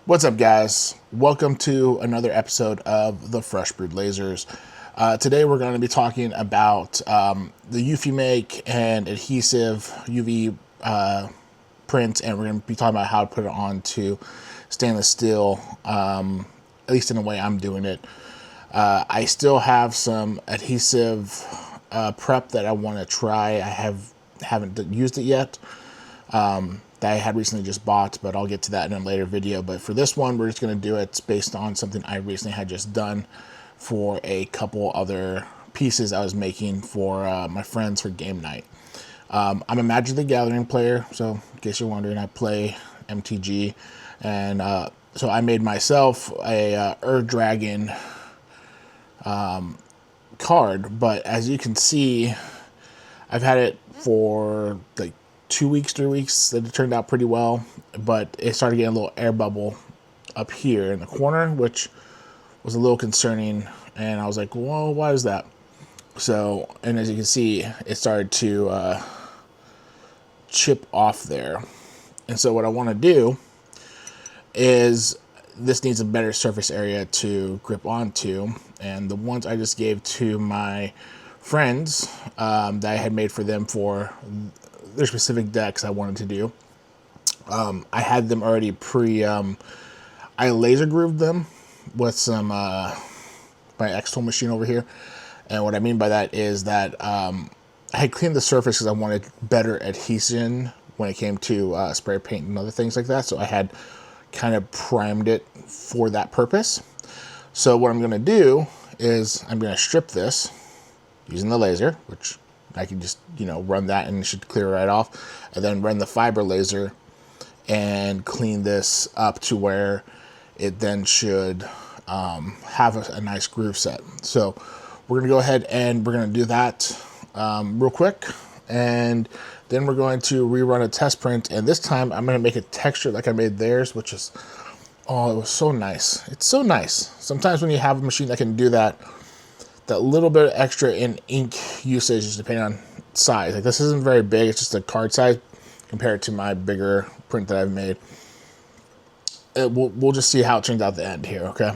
What's up, guys? Welcome to another episode of the Fresh Brewed Lasers. Today we're going to be talking about the EufyMake and adhesive UV print, and we're going to be talking about how to put it onto stainless steel, at least in the way I'm doing it. I still have some adhesive prep that I want to try. Haven't used it yet. That I had recently just bought, but I'll get to that in a later video. But for this one, we're just going to do it based on something I recently had just done for a couple other pieces I was making for my friends for game night. I'm a Magic the Gathering player, so in case you're wondering, I play MTG, and so I made myself a Dragon card, but as you can see, I've had it for like 2 weeks, 3 weeks, that it turned out pretty well, but it started getting a little air bubble up here in the corner, which was a little concerning, and I was like, well, why is that? So, and as you can see, it started to chip off there. And so what I want to do is, this needs a better surface area to grip onto, and the ones I just gave to my friends that I had made for them for their specific decks I wanted to do. I had them already I laser grooved them with some my Xtool machine over here, and what I mean by that is that I had cleaned the surface because I wanted better adhesion when it came to spray paint and other things like that. So I had kind of primed it for that purpose. So what I'm going to do is I'm going to strip this using the laser, which I can just, run that and it should clear right off, and then run the fiber laser and clean this up to where it then should have a nice groove set. So we're going to go ahead and we're going to do that real quick, and then we're going to rerun a test print, and this time I'm going to make a texture like I made theirs, which is, oh, it was so nice. It's so nice. Sometimes when you have a machine that can do that little bit extra in ink usage, just depending on size. Like, this isn't very big, it's just a card size compared to my bigger print that I've made. We'll just see how it turns out at the end here, okay?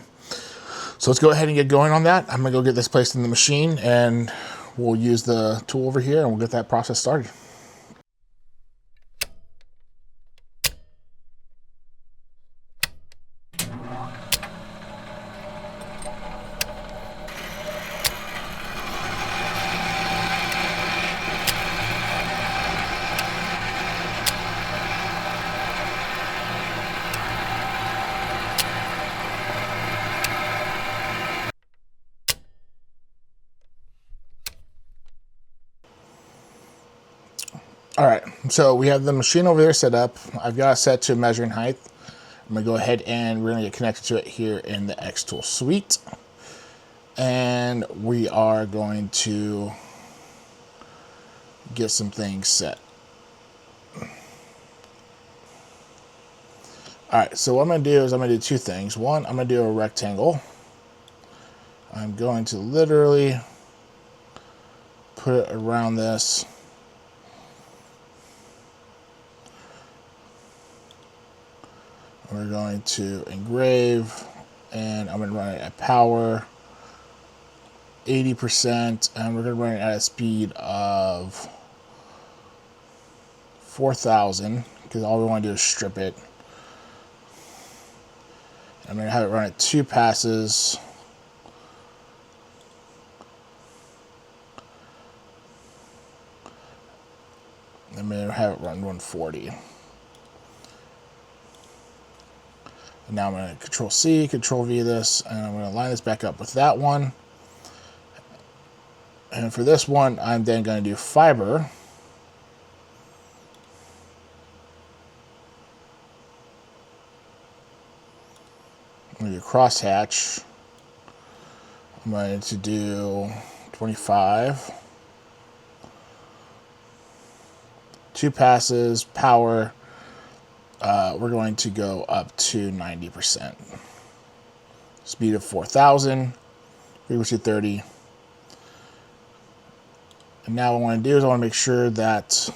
So let's go ahead and get going on that. I'm gonna go get this placed in the machine, and we'll use the tool over here and we'll get that process started. All right, so we have the machine over there set up. I've got it set to measuring height. I'm gonna go ahead and we're gonna get connected to it here in the Xtool suite. And we are going to get some things set. All right, so what I'm gonna do is I'm gonna do two things. One, I'm gonna do a rectangle. I'm going to literally put it around this. We're going to engrave, and I'm going to run it at power 80%, and we're going to run it at a speed of 4,000 because all we want to do is strip it. I'm going to have it run at 2 passes. I'm going to have it run 140. And now I'm going to Control C, Control V this, and I'm going to line this back up with that one. And for this one, I'm then going to do fiber. I'm going to do crosshatch. I'm going to do 25. 2 passes, power. We're going to go up to 90%. Speed of 4,000, frequency 30. And now what I want to do is I want to make sure that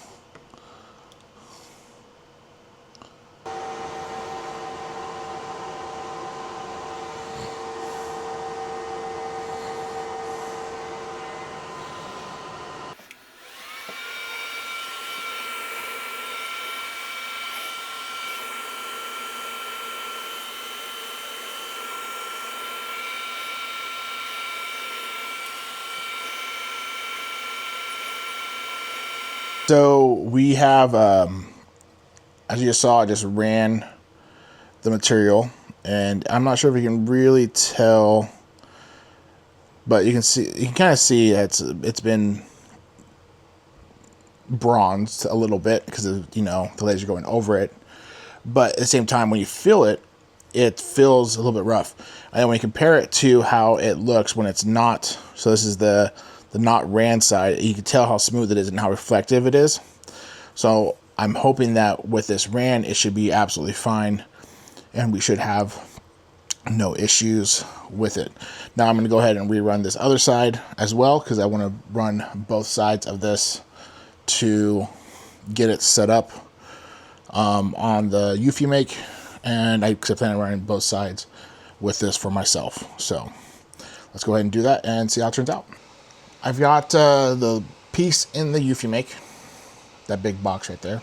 So we have, as you just saw, I just ran the material, and I'm not sure if you can really tell, but you can kind of see it's been bronzed a little bit because of, the laser going over it. But at the same time, when you feel it, it feels a little bit rough. And then when you compare it to how it looks when it's not, so this is the not ran side, you can tell how smooth it is and how reflective it is. So I'm hoping that with this ran, it should be absolutely fine, and we should have no issues with it. Now I'm going to go ahead and rerun this other side as well, because I want to run both sides of this to get it set up on the EufyMake, and I plan on running both sides with this for myself. So let's go ahead and do that and see how it turns out. I've got the piece in the EufyMake, that big box right there.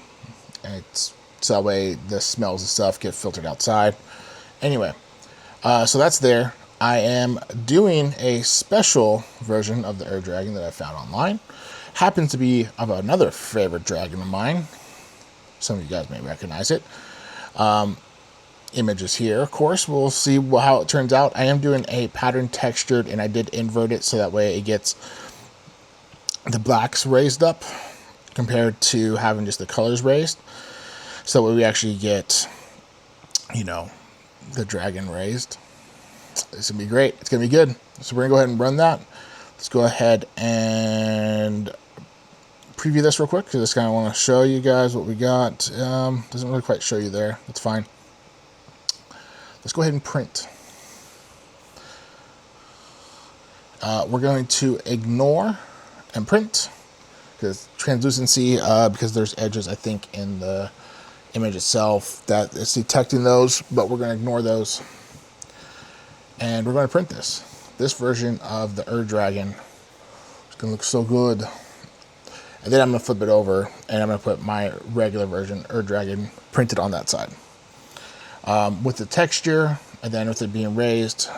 And it's so that way the smells and stuff get filtered outside. Anyway, so that's there. I am doing a special version of the Dragon that I found online. Happens to be of another favorite dragon of mine. Some of you guys may recognize it. Images here, of course. We'll see how it turns out. I am doing a pattern textured, and I did invert it so that way it gets the blacks raised up compared to having just the colors raised. So that way we actually get, the dragon raised. It's going to be great. It's going to be good. So we're going to go ahead and run that. Let's go ahead and preview this real quick, because I just kind of want to show you guys what we got. Doesn't really quite show you there. That's fine. Let's go ahead and print. We're going to ignore and print, because translucency, because there's edges, I think, in the image itself that it's detecting those, but we're going to ignore those. And we're going to print this. This version of the Dragon is going to look so good. And then I'm going to flip it over, and I'm going to put my regular version, Dragon, printed on that side. With the texture, and then with it being raised,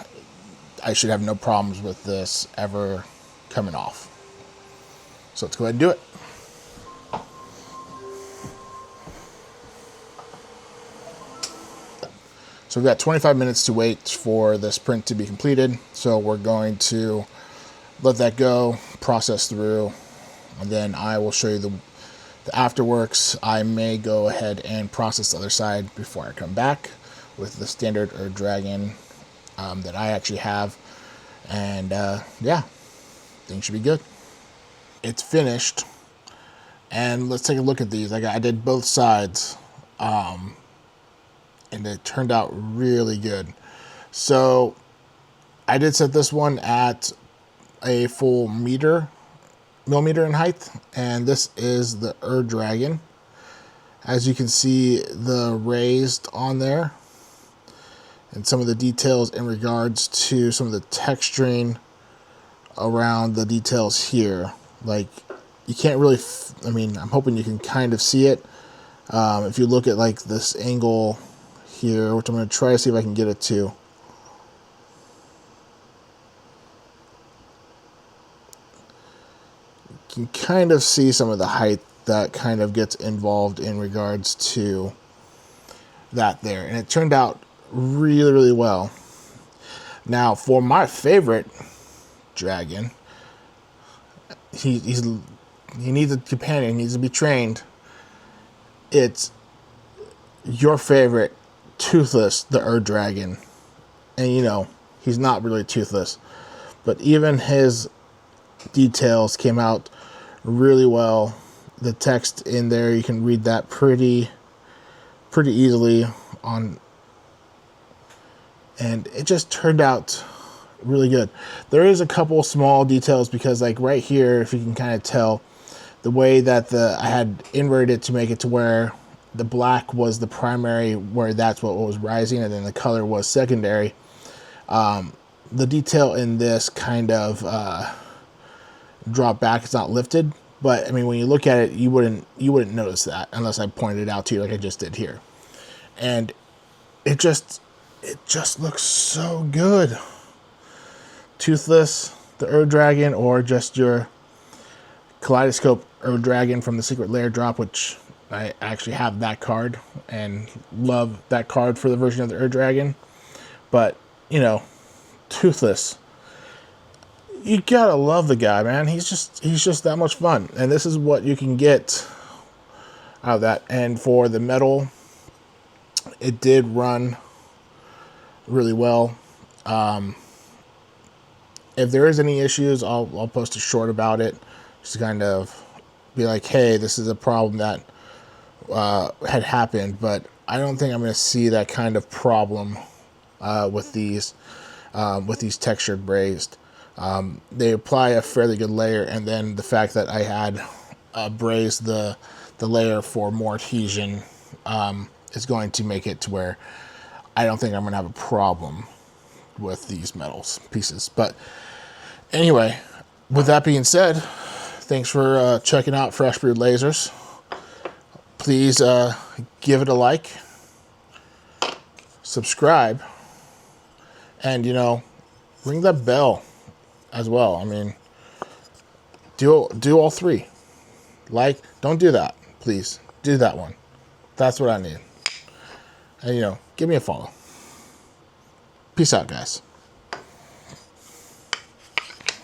I should have no problems with this ever coming off. So let's go ahead and do it. So we've got 25 minutes to wait for this print to be completed. So we're going to let that go, process through, and then I will show you the afterworks. I may go ahead and process the other side before I come back with the standard Dragon that I actually have. And yeah, things should be good. It's finished. And let's take a look at these. I did both sides. And it turned out really good. So I did set this one at a full millimeter in height, and this is the Dragon. As you can see, the raised on there, and some of the details in regards to some of the texturing around the details here. Like, you can't really, I'm hoping you can kind of see it. If you look at like this angle here, which I'm going to try to see if I can get it to. You can kind of see some of the height that kind of gets involved in regards to that there. And it turned out really, really well. Now, for my favorite dragon, he needs a companion, he needs to be trained. It's your favorite Toothless, the Dragon. And he's not really toothless, but even his details came out really well. The text in there, you can read that pretty easily on, and it just turned out really good. There is a couple small details, because like right here, if you can kind of tell, the way that I had inverted it to make it to where the black was the primary, where that's what was rising, and then the color was secondary. The detail in this kind of dropped back. It's not lifted, but when you look at it, you wouldn't notice that unless I pointed it out to you like I just did here. And it just looks so good. Toothless, the Dragon, or just your Kaleidoscope Ur Dragon from the Secret Lair drop, which I actually have that card and love that card for the version of the Ur Dragon. But, you know, Toothless, you gotta love the guy, man. He's just that much fun. And this is what you can get out of that. And for the metal, it did run really well. If there is any issues, I'll post a short about it, just to kind of be like, hey, this is a problem that had happened. But I don't think I'm going to see that kind of problem with these textured brazed. They apply a fairly good layer, and then the fact that I had brazed the layer for more adhesion is going to make it to where I don't think I'm going to have a problem with these metals pieces. But anyway, with that being said, thanks for checking out Fresh Brewed Lasers. Please give it a like, subscribe, and, you know, ring that bell as well. I mean, do all three. Like, don't do that, please. Do that one. That's what I need. And, you know, give me a follow. Peace out, guys.